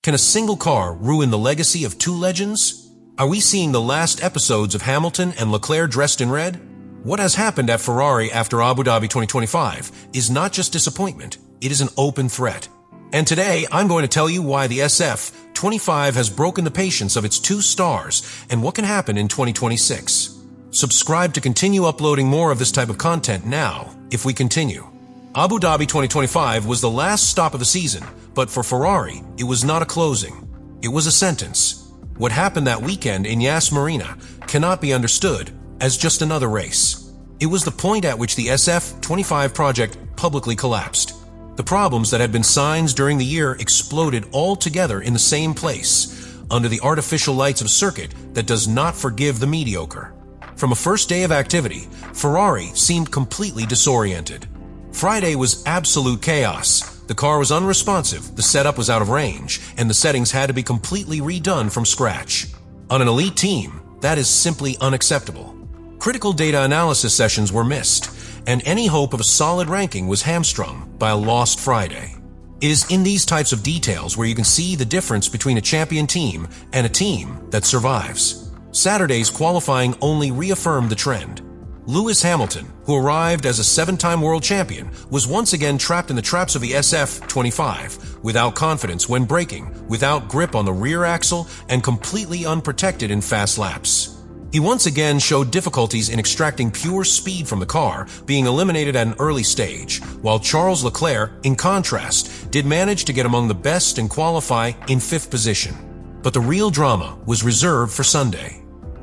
Can a single car ruin the legacy of two legends? Are we seeing the last episodes of Hamilton and Leclerc dressed in red? What has happened at Ferrari after Abu Dhabi 2025 is not just disappointment, it is an open threat. And today, I'm going to tell you why the SF25 has broken the patience of its two stars and what can happen in 2026. Subscribe to continue uploading more of this type of content now, if we continue. Abu Dhabi 2025 was the last stop of the season, but for Ferrari, it was not a closing. It was a sentence. What happened that weekend in Yas Marina cannot be understood as just another race. It was the point at which the SF25 project publicly collapsed. The problems that had been signs during the year exploded all together in the same place, under the artificial lights of a circuit that does not forgive the mediocre. From a first day of activity, Ferrari seemed completely disoriented. Friday was absolute chaos. The car was unresponsive, the setup was out of range, and the settings had to be completely redone from scratch. On an elite team, that is simply unacceptable. Critical data analysis sessions were missed, and any hope of a solid ranking was hamstrung by a lost Friday. It is in these types of details where you can see the difference between a champion team and a team that survives. Saturday's qualifying only reaffirmed the trend. Lewis Hamilton, who arrived as a seven-time world champion, was once again trapped in the traps of the SF25, without confidence when braking, without grip on the rear axle, and completely unprotected in fast laps. He once again showed difficulties in extracting pure speed from the car, being eliminated at an early stage, while Charles Leclerc, in contrast, did manage to get among the best and qualify in fifth position. But the real drama was reserved for Sunday.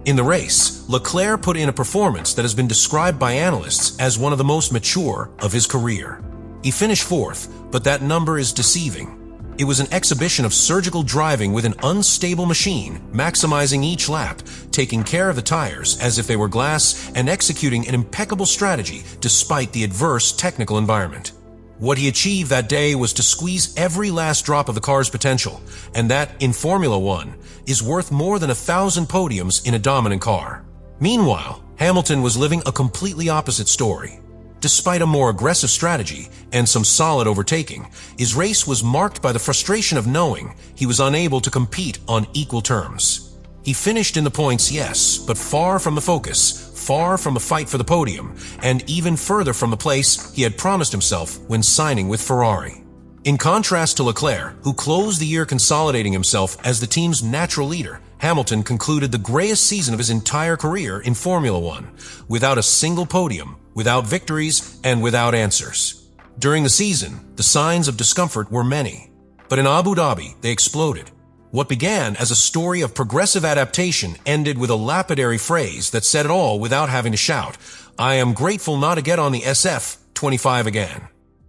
In the race, Leclerc put in a performance that has been described by analysts as one of the most mature of his career. He finished fourth, but that number is deceiving. It was an exhibition of surgical driving with an unstable machine, maximizing each lap, taking care of the tires as if they were glass, and executing an impeccable strategy despite the adverse technical environment. What he achieved that day was to squeeze every last drop of the car's potential, and that, in Formula One, is worth more than 1,000 podiums in a dominant car. Meanwhile, Hamilton was living a completely opposite story. Despite a more aggressive strategy and some solid overtaking, his race was marked by the frustration of knowing he was unable to compete on equal terms. He finished in the points, yes, but far from the focus, far from a fight for the podium, and even further from the place he had promised himself when signing with Ferrari. In contrast to Leclerc, who closed the year consolidating himself as the team's natural leader, Hamilton concluded the grayest season of his entire career in Formula One, without a single podium, without victories, and without answers. During the season, the signs of discomfort were many, but in Abu Dhabi, they exploded. What began as a story of progressive adaptation ended with a lapidary phrase that said it all without having to shout, "I am grateful not to get on the SF25 again."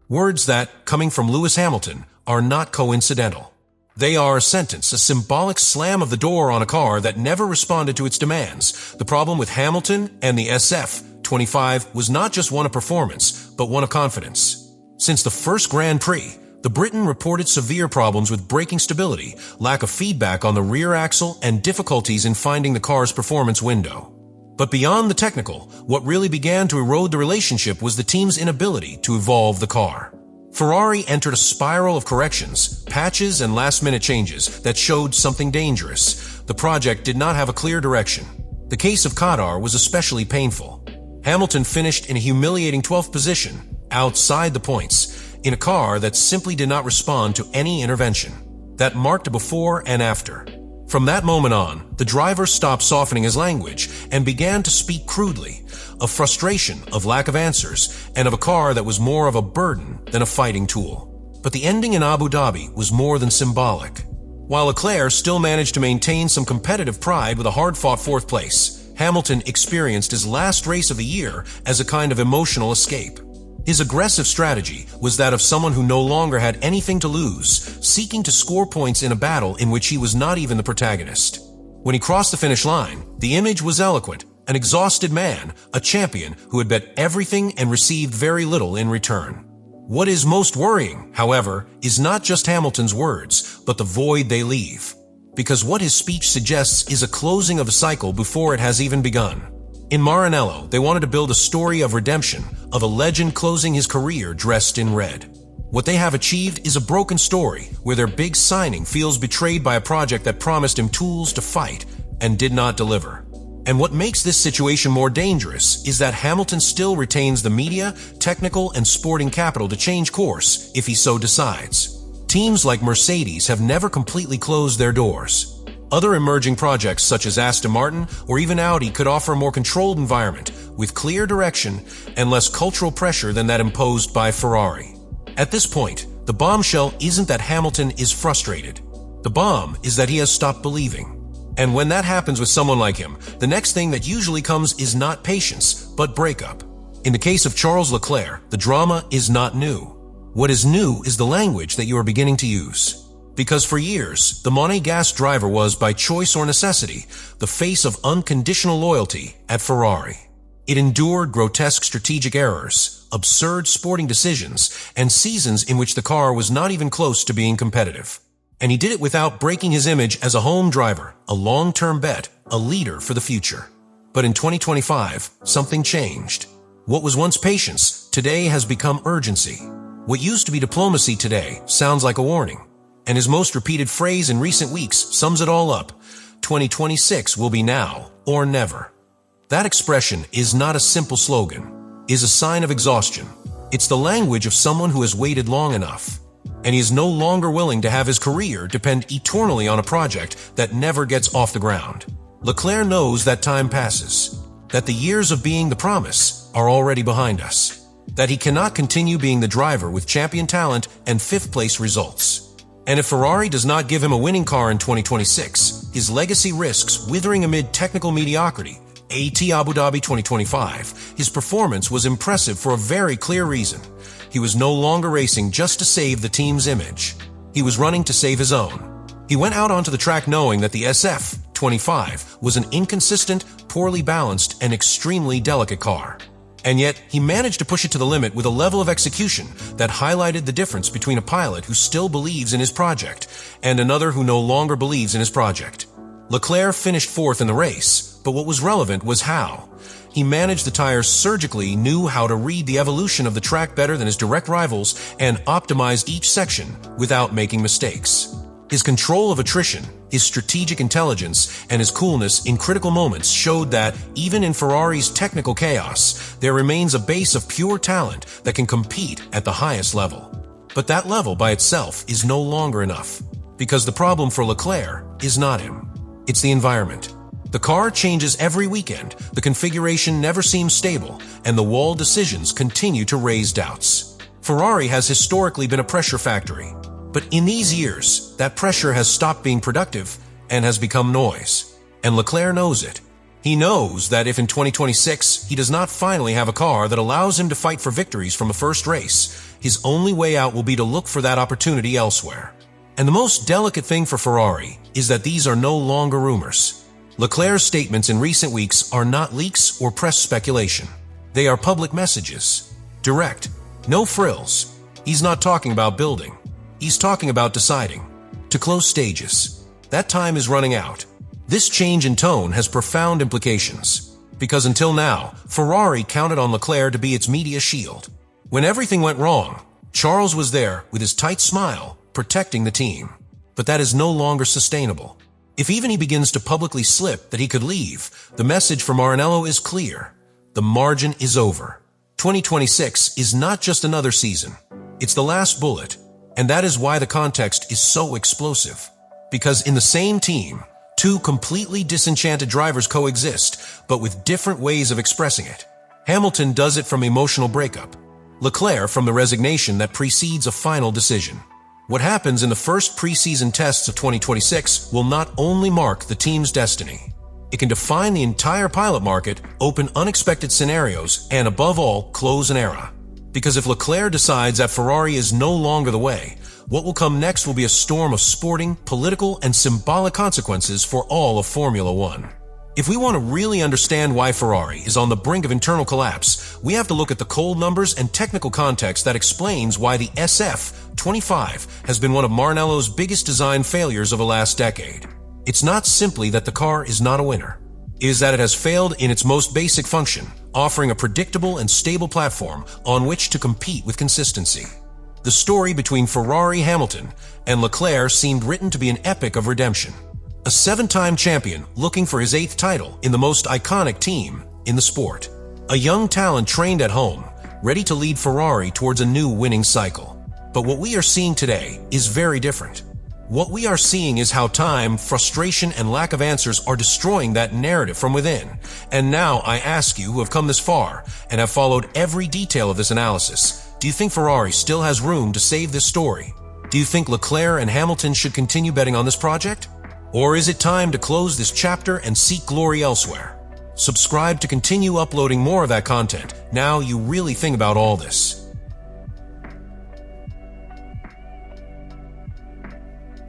Words that, coming from Lewis Hamilton, are not coincidental. They are a sentence, a symbolic slam of the door on a car that never responded to its demands. The problem with Hamilton and the SF25 was not just one of performance, but one of confidence. Since the first Grand Prix, the Briton reported severe problems with braking stability, lack of feedback on the rear axle, and difficulties in finding the car's performance window. But beyond the technical, what really began to erode the relationship was the team's inability to evolve the car. Ferrari entered a spiral of corrections, patches, and last-minute changes that showed something dangerous. The project did not have a clear direction. The case of Qatar was especially painful. Hamilton finished in a humiliating 12th position, outside the points, in a car that simply did not respond to any intervention. That marked a before and after. From that moment on, the driver stopped softening his language and began to speak crudely, of frustration, of lack of answers, and of a car that was more of a burden than a fighting tool. But the ending in Abu Dhabi was more than symbolic. While Leclerc still managed to maintain some competitive pride with a hard-fought fourth place, Hamilton experienced his last race of the year as a kind of emotional escape. His aggressive strategy was that of someone who no longer had anything to lose, seeking to score points in a battle in which he was not even the protagonist. When he crossed the finish line, the image was eloquent, an exhausted man, a champion who had bet everything and received very little in return. What is most worrying, however, is not just Hamilton's words, but the void they leave. Because what his speech suggests is a closing of a cycle before it has even begun. In Maranello, they wanted to build a story of redemption, of a legend closing his career dressed in red. What they have achieved is a broken story where their big signing feels betrayed by a project that promised him tools to fight and did not deliver. And what makes this situation more dangerous is that Hamilton still retains the media, technical, and sporting capital to change course if he so decides. Teams like Mercedes have never completely closed their doors. Other emerging projects such as Aston Martin or even Audi could offer a more controlled environment with clear direction and less cultural pressure than that imposed by Ferrari. At this point, the bombshell isn't that Hamilton is frustrated. The bomb is that he has stopped believing. And when that happens with someone like him, the next thing that usually comes is not patience, but breakup. In the case of Charles Leclerc, the drama is not new. What is new is the language that you are beginning to use. Because for years, the Monégasque driver was, by choice or necessity, the face of unconditional loyalty at Ferrari. It endured grotesque strategic errors, absurd sporting decisions, and seasons in which the car was not even close to being competitive. And he did it without breaking his image as a home driver, a long-term bet, a leader for the future. But in 2025, something changed. What was once patience, today has become urgency. What used to be diplomacy today sounds like a warning. And his most repeated phrase in recent weeks sums it all up. 2026 will be now or never. That expression is not a simple slogan, is a sign of exhaustion. It's the language of someone who has waited long enough. And he is no longer willing to have his career depend eternally on a project that never gets off the ground. Leclerc knows that time passes, that the years of being the promise are already behind us, that he cannot continue being the driver with champion talent and fifth-place results. And if Ferrari does not give him a winning car in 2026, his legacy risks withering amid technical mediocrity. Abu Dhabi 2025, his performance was impressive for a very clear reason. He was no longer racing just to save the team's image. He was running to save his own. He went out onto the track knowing that the SF25 was an inconsistent, poorly balanced, and extremely delicate car. And yet, he managed to push it to the limit with a level of execution that highlighted the difference between a pilot who still believes in his project and another who no longer believes in his project. Leclerc finished fourth in the race, but what was relevant was how. He managed the tires surgically, knew how to read the evolution of the track better than his direct rivals, and optimized each section without making mistakes. His control of attrition, his strategic intelligence, and his coolness in critical moments showed that, even in Ferrari's technical chaos, there remains a base of pure talent that can compete at the highest level. But that level by itself is no longer enough, because the problem for Leclerc is not him. It's the environment. The car changes every weekend, the configuration never seems stable, and the wall decisions continue to raise doubts. Ferrari has historically been a pressure factory, but in these years, that pressure has stopped being productive and has become noise. And Leclerc knows it. He knows that if in 2026 he does not finally have a car that allows him to fight for victories from the first race, his only way out will be to look for that opportunity elsewhere. And the most delicate thing for Ferrari is that these are no longer rumors. Leclerc's statements in recent weeks are not leaks or press speculation. They are public messages. Direct. No frills. He's not talking about building. He's talking about deciding. To close stages. That time is running out. This change in tone has profound implications. Because until now, Ferrari counted on Leclerc to be its media shield. When everything went wrong, Charles was there with his tight smile, protecting the team. But that is no longer sustainable. If even he begins to publicly slip that he could leave, the message from Maranello is clear. The margin is over. 2026 is not just another season. It's the last bullet. And that is why the context is so explosive. Because in the same team, two completely disenchanted drivers coexist, but with different ways of expressing it. Hamilton does it from emotional breakup. Leclerc from the resignation that precedes a final decision. What happens in the first preseason tests of 2026 will not only mark the team's destiny. It can define the entire pilot market, open unexpected scenarios, and above all, close an era. Because if Leclerc decides that Ferrari is no longer the way, what will come next will be a storm of sporting, political, and symbolic consequences for all of Formula One. If we want to really understand why Ferrari is on the brink of internal collapse, we have to look at the cold numbers and technical context that explains why the SF25 has been one of Maranello's biggest design failures of the last decade. It's not simply that the car is not a winner. It is that it has failed in its most basic function, offering a predictable and stable platform on which to compete with consistency. The story between Ferrari, Hamilton, and Leclerc seemed written to be an epic of redemption. A 7-time champion looking for his 8th title in the most iconic team in the sport. A young talent trained at home, ready to lead Ferrari towards a new winning cycle. But what we are seeing today is very different. What we are seeing is how time, frustration, and lack of answers are destroying that narrative from within. And now I ask you who have come this far and have followed every detail of this analysis, do you think Ferrari still has room to save this story? Do you think Leclerc and Hamilton should continue betting on this project? Or is it time to close this chapter and seek glory elsewhere? Subscribe to continue uploading more of that content. Now you really think about all this.